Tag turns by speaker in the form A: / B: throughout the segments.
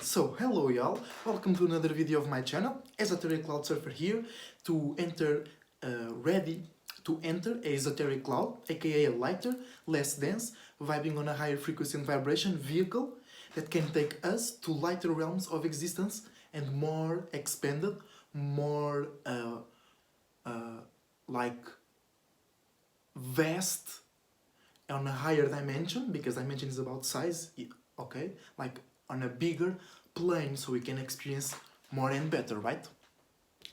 A: So, hello y'all, welcome to another video of my channel. Esoteric Cloud Surfer here to ready to enter a esoteric cloud, aka a lighter, less dense, vibing on a higher frequency and vibration vehicle that can take us to lighter realms of existence and more expanded, more like vast on a higher dimension, because dimension is about size, okay, like on a bigger plane, so we can experience more and better, right?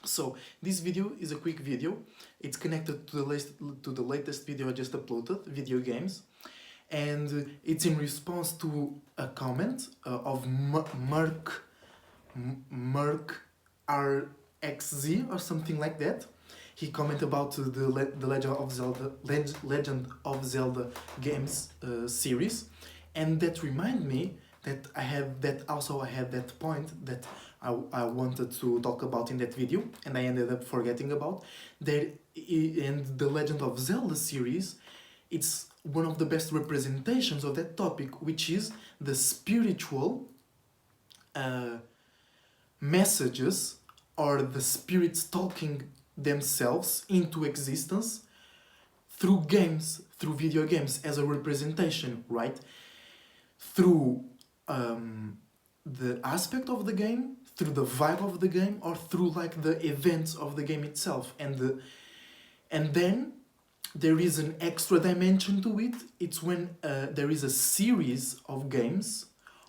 A: So this video is a quick video. It's connected to the latest video I just uploaded, VideoGames, and it's in response to a comment of Merc RXZ or something like that. He commented about the Legend of Zelda games series, and that reminded me that I had that point that I wanted to talk about in that video, and I ended up forgetting about. There in the Legend of Zelda series, it's one of the best representations of that topic, which is the spiritual messages or the spirits talking themselves into existence through games, through video games as a representation, right? Through the aspect of the game, through the vibe of the game, or through like the events of the game itself. And then there is an extra dimension to it. It's when there is a series of games,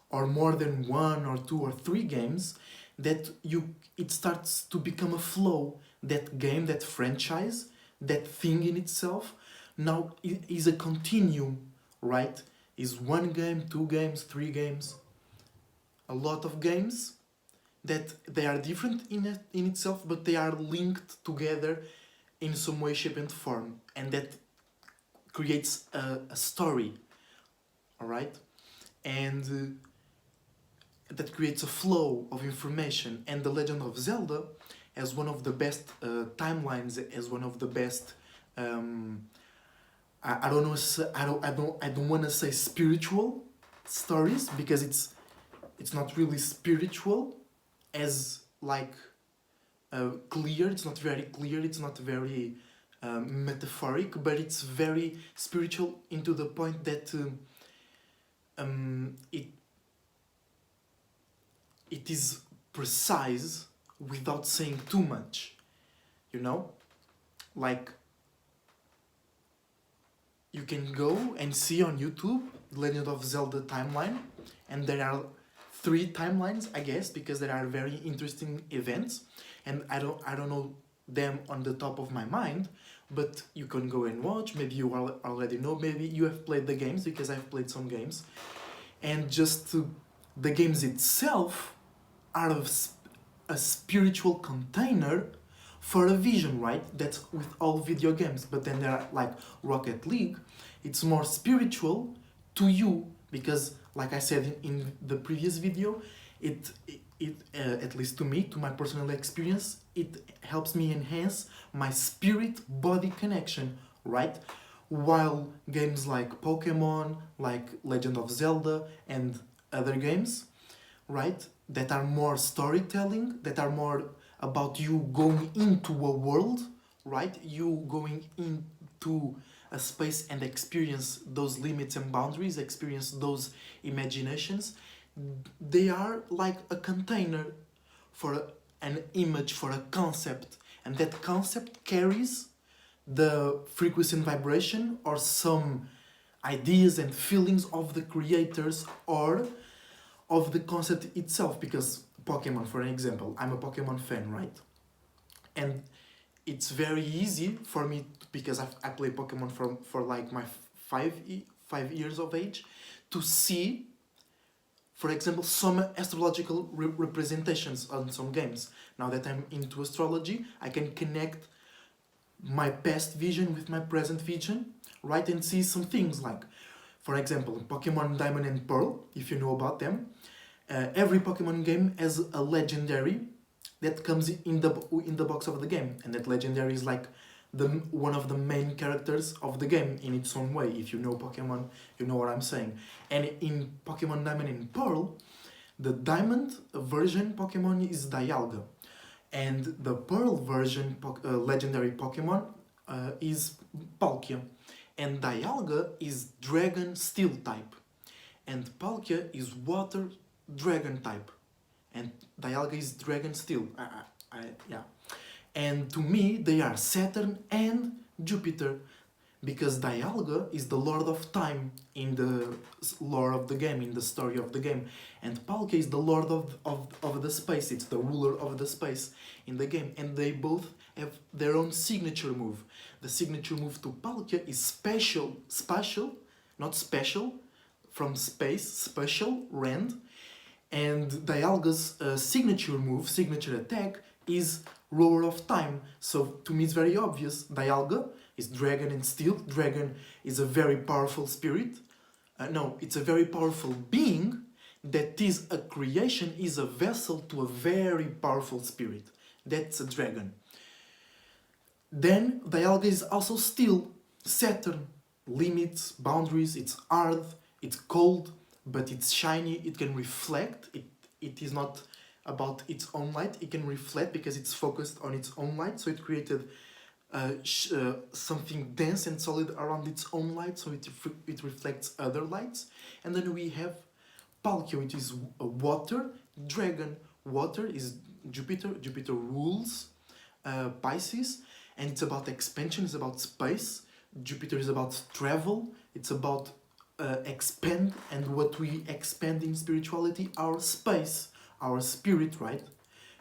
A: or more than one or two or three games, that it starts to become a flow. That game, that franchise, that thing in itself, now is a continuum, right? Is one game, two games, three games, a lot of games that they are different in itself, but they are linked together in some way, shape and form, and that creates a story, all right? And that creates a flow of information. And The Legend of Zelda, as one of the best timelines, as one of the best I don't want to say spiritual stories, because it's not really spiritual as like clear. It's not very clear. It's not very metaphoric, but it's very spiritual into the point that it is precise without saying too much. You know, like, you can go and see on YouTube Legend of Zelda timeline, and there are 3 timelines, I guess, because there are very interesting events, and I don't know them on the top of my mind, but you can go and watch. Maybe you already know, maybe you have played the games, because I've played some games, and just the games itself are a spiritual container for a vision, right? That's with all video games. But then there are like Rocket League, it's more spiritual to you, because like I said in the previous video, it at least to me, to my personal experience, it helps me enhance my spirit-body connection, right? While games like Pokemon, like Legend of Zelda and other games, right, that are more storytelling, that are more about you going into a world, right? You going into a space and experience those limits and boundaries, experience those imaginations. They are like a container for an image, for a concept, and that concept carries the frequency and vibration, or some ideas and feelings of the creators, or of the concept itself. Because Pokemon, for an example, I'm a Pokemon fan, right? And it's very easy for me, because I play Pokemon for like my 5 years of age, to see, for example, some astrological representations on some games. Now that I'm into astrology, I can connect my past vision with my present vision, right? And see some things like, for example, Pokemon Diamond and Pearl, if you know about them. Every Pokemon game has a legendary that comes in the box of the game, and that legendary is like one of the main characters of the game in its own way. If you know Pokemon, you know what I'm saying. And in Pokemon Diamond and Pearl, The diamond version Pokemon is Dialga, and the pearl version legendary Pokemon is Palkia, and Dialga is dragon steel type, and Palkia is water dragon type, and Dialga is dragon steel. Yeah. And to me, they are Saturn and Jupiter, because Dialga is the Lord of Time in the lore of the game, in the story of the game, and Palkia is the Lord of the space, it's the ruler of the space in the game, and they both have their own signature move. The signature move to Palkia is spatial, not special, from space, spatial, rend, and Dialga's signature attack is Roar of Time. So to me it's very obvious. Dialga is dragon and steel. Dragon is a very powerful spirit. No, it's a very powerful being that is a creation, is a vessel to a very powerful spirit. That's a dragon. Then Dialga is also steel. Saturn. Limits, boundaries, it's hard, it's cold, but it's shiny, it can reflect. It is not about its own light, it can reflect because it's focused on its own light, so it created something dense and solid around its own light, so it reflects other lights. And then we have Palkia, which is a water dragon. Water is Jupiter. Jupiter rules Pisces, and it's about expansion, it's about space. Jupiter is about travel, it's about expand, and what we expand in spirituality, our space, our spirit, right?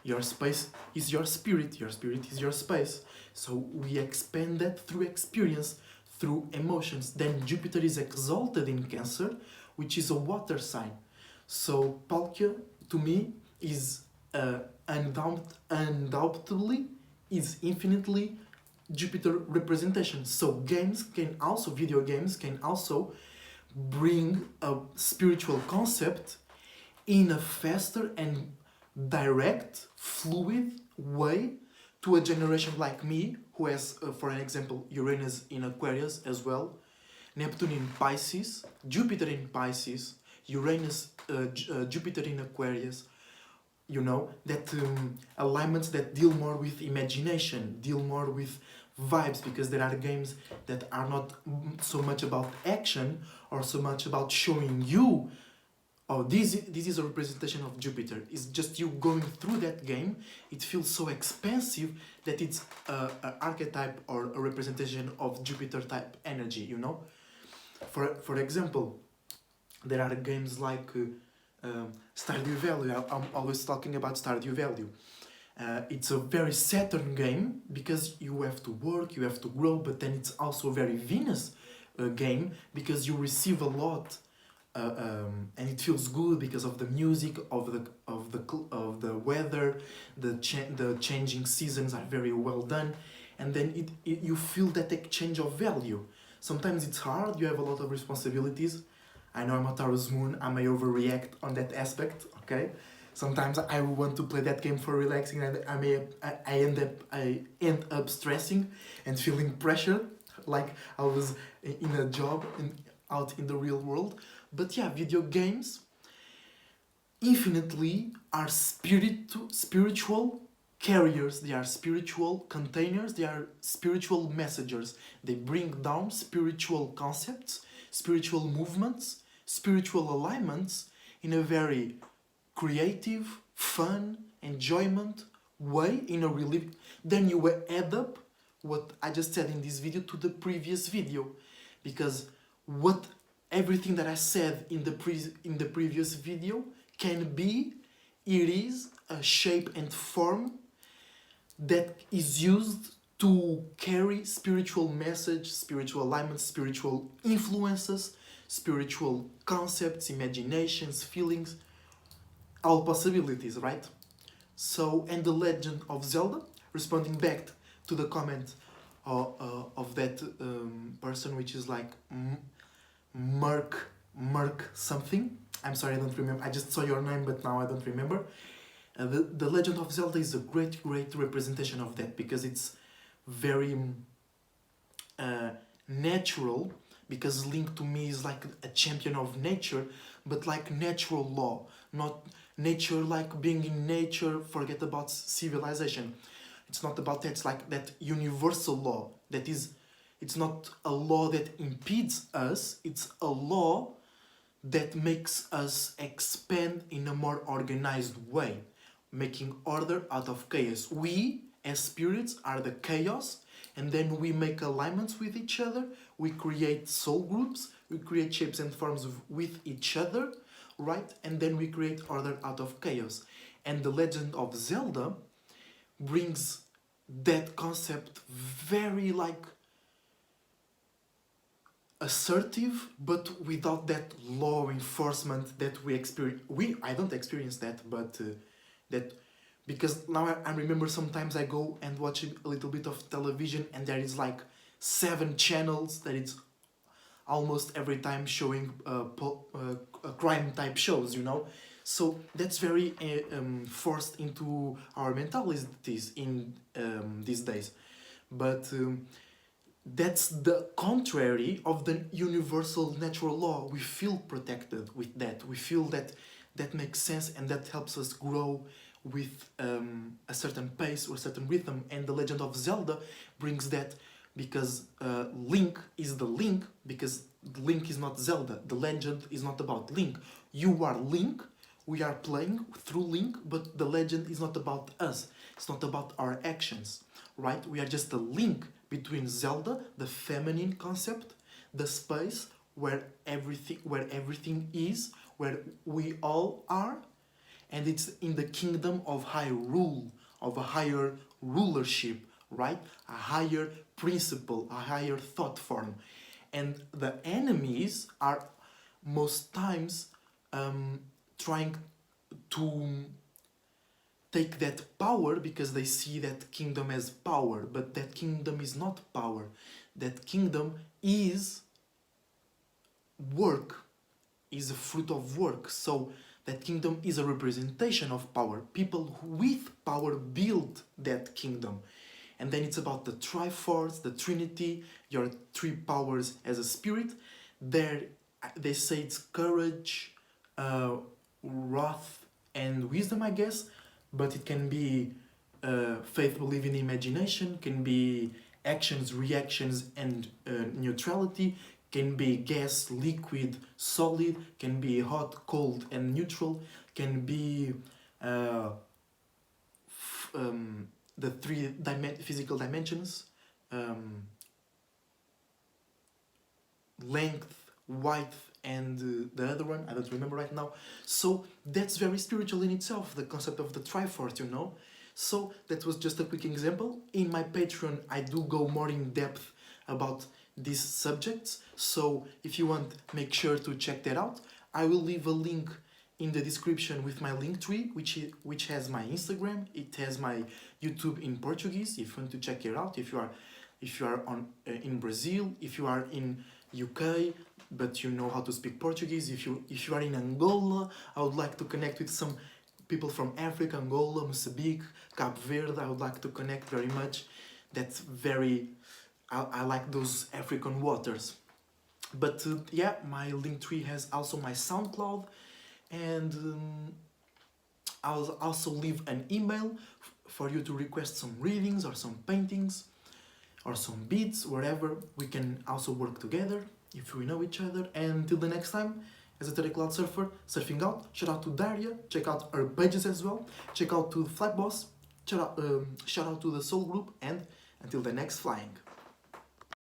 A: Your space is your spirit is your space. So we expand that through experience, through emotions. Then Jupiter is exalted in Cancer, which is a water sign. So Palkia, to me, is undoubtedly, is infinitely Jupiter representation. So video games can also bring a spiritual concept in a faster and direct, fluid way to a generation like me, who has, for an example, Uranus in Aquarius as well, Neptune in Pisces, Jupiter in Pisces, Uranus, Jupiter in Aquarius. You know, that alignments that deal more with imagination, deal more with vibes, because there are games that are not so much about action or so much about showing you, oh, this is a representation of Jupiter. It's just you going through that game. It feels so expansive that it's an archetype or a representation of Jupiter type energy, you know? For example, there are games like Stardew Valley. I'm always talking about Stardew Valley. It's a very Saturn game because you have to work, you have to grow, but then it's also a very Venus game because you receive a lot, and it feels good because of the music, of the weather, the changing seasons are very well done, and then you feel that exchange of value. Sometimes it's hard, you have a lot of responsibilities. I know I'm a Taurus moon, I may overreact on that aspect, okay? Sometimes I want to play that game for relaxing, and I end up stressing and feeling pressure, like I was in a job and out in the real world. But yeah, video games infinitely are spiritual carriers, they are spiritual containers, they are spiritual messengers. They bring down spiritual concepts, spiritual movements, spiritual alignments in a very creative, fun, enjoyment way, in a really. Then you will add up what I just said in this video to the previous video, because everything that I said in the previous video it is a shape and form that is used to carry spiritual message, spiritual alignments, spiritual influences, spiritual concepts, imaginations, feelings, all possibilities, right? So, and the Legend of Zelda, responding back to the comment of that person, which is like Merc something. I'm sorry, I don't remember. I just saw your name, but now I don't remember. The Legend of Zelda is a great representation of that, because it's very natural, because Link to me is like a champion of nature, but like natural law, not nature, like being in nature, forget about civilization. It's not about that. It's like that universal law that is, it's not a law that impedes us, it's a law that makes us expand in a more organized way, making order out of chaos. We, as spirits, are the chaos, and then we make alignments with each other, we create soul groups, we create shapes and forms with each other, right? And then we create order out of chaos. And the Legend of Zelda brings that concept very like assertive, but without that law enforcement that we experience. I don't experience that, but that, because now I remember sometimes I go and watch a little bit of television and there is like 7 channels that it's almost every time showing crime type shows, you know. So that's very forced into our mentalities in these days. But that's the contrary of the universal natural law. We feel protected with that. We feel that that makes sense and that helps us grow with a certain pace or a certain rhythm. And the Legend of Zelda brings that, because Link is the Link, because Link is not Zelda. The legend is not about Link. You are Link, we are playing through Link, but the legend is not about us. It's not about our actions, right? We are just a link between Zelda, the feminine concept, the space where everything is, where we all are, and it's in the kingdom of high rule, of a higher rulership, right? A higher principle, a higher thought form. And the enemies are most times trying to take that power because they see that kingdom as power, but that kingdom is not power. That kingdom is work, is a fruit of work. So that kingdom is a representation of power. People with power build that kingdom. And then it's about the Triforce, the Trinity, your 3 powers as a spirit. There, they say it's courage, wrath, and wisdom, I guess. But it can be faith, belief, and imagination. Can be actions, reactions, and neutrality. Can be gas, liquid, solid. Can be hot, cold, and neutral. Can be the 3 physical dimensions, length, width, and the other one, I don't remember right now. So that's very spiritual in itself, the concept of the Triforce, you know. So that was just a quick example. In my Patreon, I do go more in depth about these subjects. So if you want, make sure to check that out. I will leave a link in the description with my link tree, which has my Instagram. It has my YouTube in Portuguese. If you want to check it out, if you are on in Brazil, if you are in UK, but you know how to speak Portuguese. If you are in Angola, I would like to connect with some people from Africa, Angola, Mozambique, Cape Verde. I would like to connect very much. That's very, I like those African waters. But yeah, my Linktree has also my SoundCloud, and I'll also leave an email for you to request some readings or some paintings or some beats, wherever. We can also work together if we know each other. And until the next time, as a Terry Cloud Surfer, surfing out. Shout out to Daria, check out her pages as well. Check out to the Flight Boss, shout out to the Soul Group, and until the next flying.